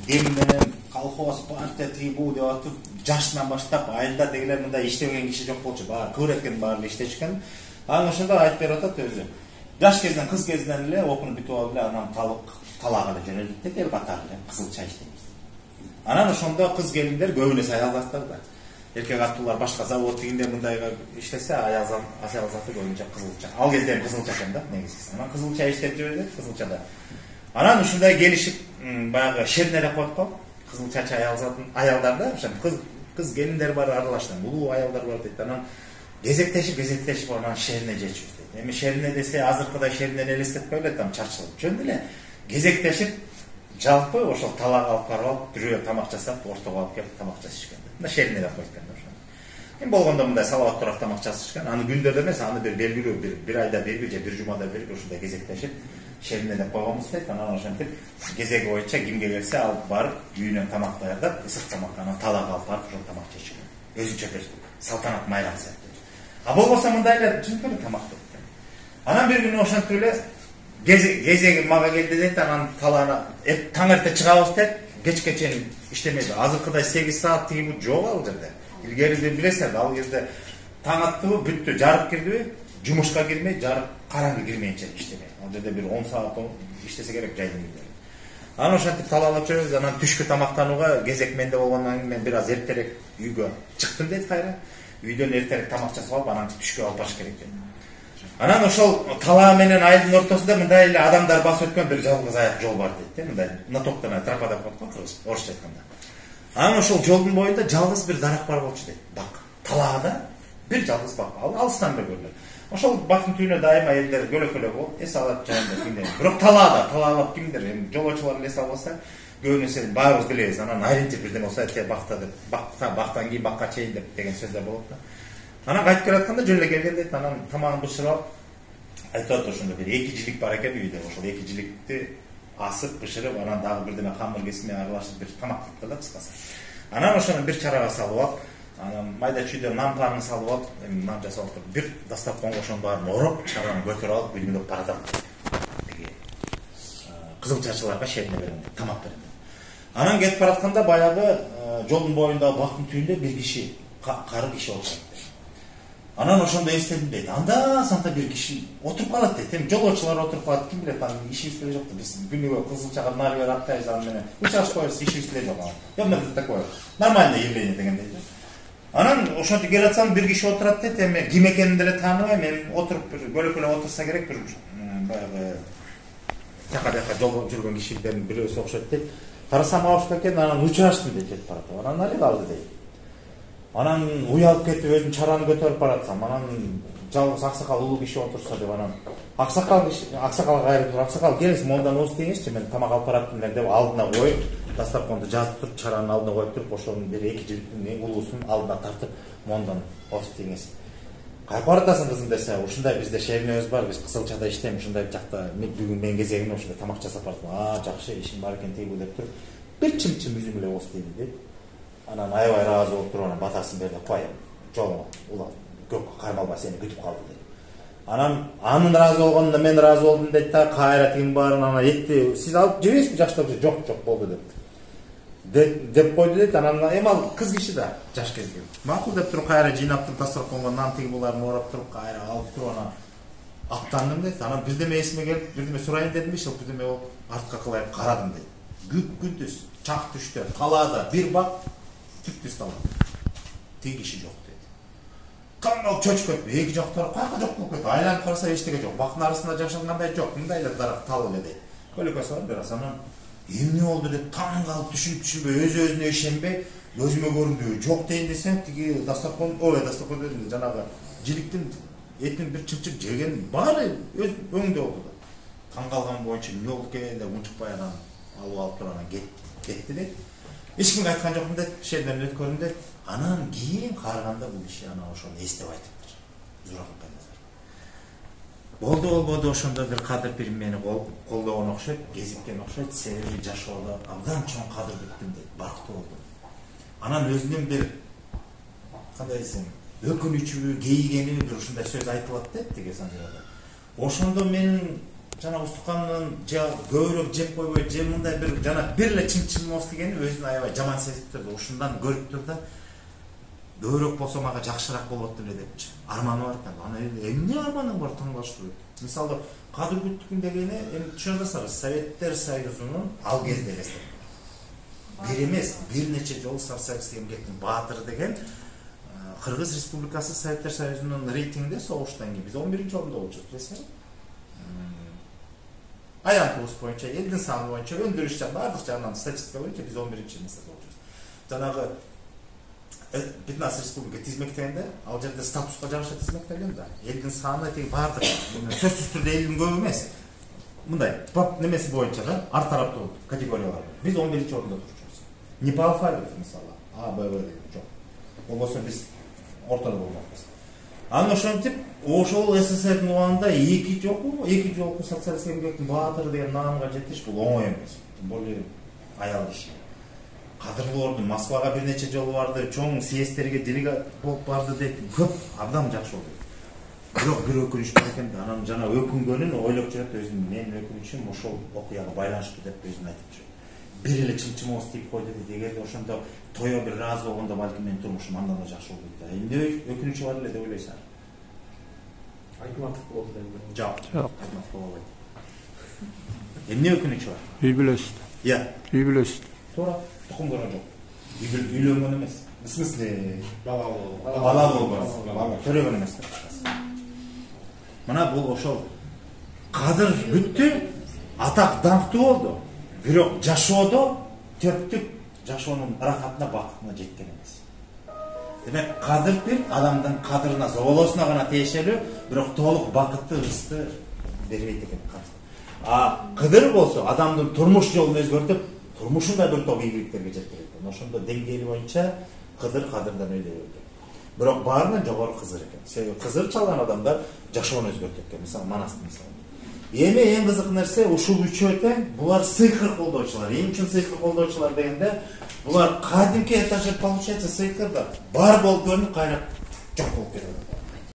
дем менен колхоз партия тибу деп атып жашынан баштап айылда дегилер мындай иштеген киши жок болчу. Баары көрөткен баары иштешкен. Анан ошондо айтып берип атат өзү. Жаш кезден, кыз кезден эле окууну бүтүп алып эле анан талаага эле жөнөлдүк деп эл катары эле кызыл чай иштейбиз. Анан ошондо кыз келиндер көбүнесе аял заттар да. Эркек аттуулар башка завод дегенде мындайга иштесе аял заты көбүнчө кызылча. Ал кезде кызылча экен да негизгиси. Анан кызылча иштеп жүрдүк кызылчада. Анан ушундай келишип баягы шернелеп коюп калып кызыл чача аялдарда ошо кыз келиндер бар аралашкан улуу аялдар бар дейт. Анан кезектешип анан шерине жечүбүз дейт. Эми шерине десе азыркыдай шеринени элестетпей эле там чарчылып. Жөн эле кезектешип жалпы ошол талаага алып барып алып бирөө тамак жасап ортого алып келип тамак жасашкан. Мына шерине деп койгон да ошо. Эми болгондо мындай салауаттуураак тамак жасашкан. Аны күндөрдө эмес, аны бир белгилүү бир айда бирби же бир жумада бирби ушундай кезектешип шерине деп койгонбуз дейт. Анан ошентип кезеги боюнча кимге келсе алып барып үйүнөн тамак даярдап, ысык тамак анан талаага алып барып ошол тамак жешкен. Өзүнчө бир салтанат майрам сыяктуу. А болбосо мындай эле түзүлгөн тамак дейт. Анан бир күнү ошентип эле кезеги мага келди дейт. Анан талаана таң эрте чыгабыз дейт. Кечке чейин иштемейди. Азыркыдай 8 саат тигип жок ал жерде. Илгерide билесиз, ал жерде таң аттыбы, бүттү, жарык кирдиби, жумушка кирмей, жарык караңгы кирмейинче иштемей. Ал жерде бир 10 саат иштесе керек жайдын күндөрү. Анан ошентип талаалап жүрөбүз. Анан түшкү тамактанууга кезек менде болгондон кийин мен бир аз эртерээк үйгө чыктым дейт кайра. Үйдөн эртерээк тамак жасап алып, анан түшкү алып барыш керек дейт. Анан ошол талаа менен айылдын ортосунда мындай эле адамдар басып өткөн бир жалгыз аяк жол бар дейт. Мындай натоптон тропа деп коет го, орусча айтканда. Анан ошол жолдун боюнда жалгыз бир дарак бар болчу дейт. Бак. Талаада бир жалгыз бак. Алыстан эле көрүнөт. Ошол бактын түбүнө дайыма элдер көлөкөлөп болуп, эс алат жайында кимдер. Бирок талаалап кимдер, эми жолоочулар эс албаса, көбүнесе баарыбыз билебиз. Анан ориентир бирден болсо те бакта деп, бактан кийин бакка чейин деген сөздөр болот да. Анан кайтып келатканда жөн эле келген дейт. Анан тамагын бышырып алып айтат ошондо бир 2 жилик бар экен үйдө. Ошол 2 жиликти асып бышырып, анан дагы бирдеме камыр кесме аралашып бир тамак кылыпты да кыскасы. Анан ошону бир чарага салып алып, анан майда чүйдө нан панын салып алып, эми нан жасап алып, бир дастарконго ошонун баарын ороп, чараны көтөрүп алып, үйдө баратат. Деги кызыл чачыларга шерине берем, тамак берем. Анан кетип баратканда баягы жолдун боюндагы бактын түбүндө бир киши, кары киши отурат. Анан ошондо эстедим дейт. Анда санта бир киши отуруп калат дейт. Эми жолоочулар отуруп калат, ким билет, анын ишибиз деле жок да. Биз күнүгө кызылчага нары бери аттайбыз аны менен. Учаш коебуз, ишибиз деле жок анан. Эмне такое? Нормальное явление деген дейт. Анан ошентип келатсам бир киши отурат дейт. Эми ким экенин деле тааныбайм. Эми отуруп бир көлөкөлөп отурса керек бир баягы жака жолго жүргөн кишилердин бирөөсү окшойт дейт. Карасам абышка экен, анан учаштым дейт, кетип барат. Анан али калды дейт. Анан уялып кетип өзүм чараны көтөрүп баратсам, анан жалгыз аксакал улуу киши отурса деп анан аксакалга кайрылып туруп, аксакал келиңиз мондан ооз деңизчи, мен тамак алып баратмын деп алдына коюп, дастарконду жазып туруп, чаранын алдына коюп туруп, ошонун бир 2 жиликтин улуусун алдына тартып, мондан ооз деңиз. Кайpa баратасың кызым десе, ушундай бизде шеринебиз бар, биз кысылчада иштейм, ушундай жакта бүгүн мен кезегиме ушундай тамак жасап бардым. Жакшы ишиң бар экен тегип деп туруп, бир чымчым үзүм эле ооз дейт дейт. Анан аябай ыраазы болуп туруп, анан батасын берди, коем. Жол улам, көккө кармалбай сени күтүп калды дейт. Анан анын ыраазы болгонуна мен ыраазы болдум дейт да, кайра тигин баарын анан этти сиз алып жебейсизби жаштап? Жок болду деп койду дейт. Анан эми ал кыз киши да, жаш кезде. Макул деп туруп кайра жыйнап туруп дастарконго нан тиги буларын орап туруп, кайра алып туруп анан аттандым дейт. Анан бирдеме эсиме келип, бирдеме сурайын дедим, иши бирдеме болуп артка кылайып карадым дейт. Күндүз чак түштө талаада бир бак түптүз талаа. Тиги киши жок дейт. Кандай чөчкөп, эки жактары кайка жок болуп кетти. Айланып караса эчтеке жок. Бактын арасында жашангандай жок. Мындай эле дарак тал эле дейт. Көлөкөсү бар бир аз. Анан эмне болду деп таң калып түшүнбөй, өзүнө ишенбей, өзүмө көрүндү. Жок дейин десем, тиги дастаркон дедим, жанагы жиликтин этин бир чымчык жеген баары өз өңүндө болду да. Таң калган боюнча эмне болду экен деп унчукпай анан алып туруп анан кетти дейт. Эч кимге айткан жокмун дейт, шерден өткөрүм дейт. Анан кийин караганда бул киши анан ошону эстеп айтыптыр. Зуракка болбоду ошондо бир кадыр бир мени колдогон окшойт, кезиккен окшойт, себеби жашоодо абдан чоң кадыр бүттүм дейт, бактуу болдум. Анан өзүнүн бир кандай десем, өкүнүчүбү, кейигениби бир ушундай сөз айтылат дейт тиги санжырада. Ошондо менин жана устуканын же көбүрөөк жеп койбой же мындай бир жана бир эле чын дегени өзүн аябай жаман сезип турду. Ушундан көрүп тур да көбүрөөк болсо мага жакшыраак болот эле депчи. Арманы бар да. Аны эмне арманың бар таңдаштырып. Мисалы Кадыр Күттүкүн дегени эми түшүнөсүңүз, Советтер Союзунун ал кезде элестет. Бир эмес, бир нече жолу Сарсакс эмгектин баатыры деген Кыргыз Республикасы Советтер Союзунун рейтингинде согуштан кийин биз 11-чи орунда болчубуз, билесиңби? Аянтыбыз боюнча, элдин саны боюнча, өндүрүш жагынан, бардык жагынан статистика боюнча биз 11-чи месте болчубуз. Жанагы 15 республика тизмектегенде, ал жерде статуска жараша тизмектелген да. Элдин саны тең бардык, сөзсүз түрдө элдин көп эмес. Мындай, пап немеси боюнча да, ар тараптуу категориялар. Биз 11-чи орунда турчубуз. Не по алфавиту, мисалы, А, Б, В деген жок. Болбосо биз ортодо болмокпуз. Аны ошентип, ошол СССРдин убагында эки жолку социалистик эмгектин баатыры деген наамга жетиш бул оңой эмес. Тим более аял киши. Кадырлоордун Москвага бир нече жолу барды, чоң съездтерге делегат болуп барды деп көп абдан жакшы болду. Бирок бир өкүнүч бар экен да, анан жана өкүнгөнүн ойлоп жүрөт өзүнүн менин өкүнүчүм ошол окуяга байланыштуу деп өзүн айтып жүрөт. Бир эле чымчымоос тийип койду дейт. Эгерде ошондо тойго бир ыраазы болгондо балким менин турмушум андан да жакшы болот да. Эмне өкүнүчү бар эле деп ойлойсуң? Айтматов болду эми. Жок. Айтматов болбойт. Эмне өкүнүчү бар? Үй бүлөсү. Иә. Үй бүлөсү. Туура. Тукумдары жок. Үйлөнгөн эмес. В смысле, Бала болгон. Төрөгөн эмес. Мына бул ошол Кадыр бүттү, атак даңктуу болду. Бирок жашоодо төптүк жашоонун ырахатына, бакытына жеткен эмес. Демек, Кадыр бир адамдын кадырына, зоболосуна гана тиешелүү, бирок толук бакытты, ырысты бербейт экен Кадыр. А Кыдыр болсо адамдын турмуш жолун өзгөртүп, турмушунда бир топ ийгиликтерге жеткирет. Ошондо деңгээли боюнча Кыдырдан өйдө болду. Бирок баарынан жогору Кызыр экен. Себеби Кызыр чалган адамдар жашоон өзгөртөт экен. Мисалы Манастын мисалы. Эми эң кызык нерсе ушул үчөө тең булар сыйкыр колдоочулар. Эмне үчүн сыйкыр колдоочулар дегенде, булар кадимки этажер получается сыйкырда бар болуп көрүнүп кайра жок болуп кетет.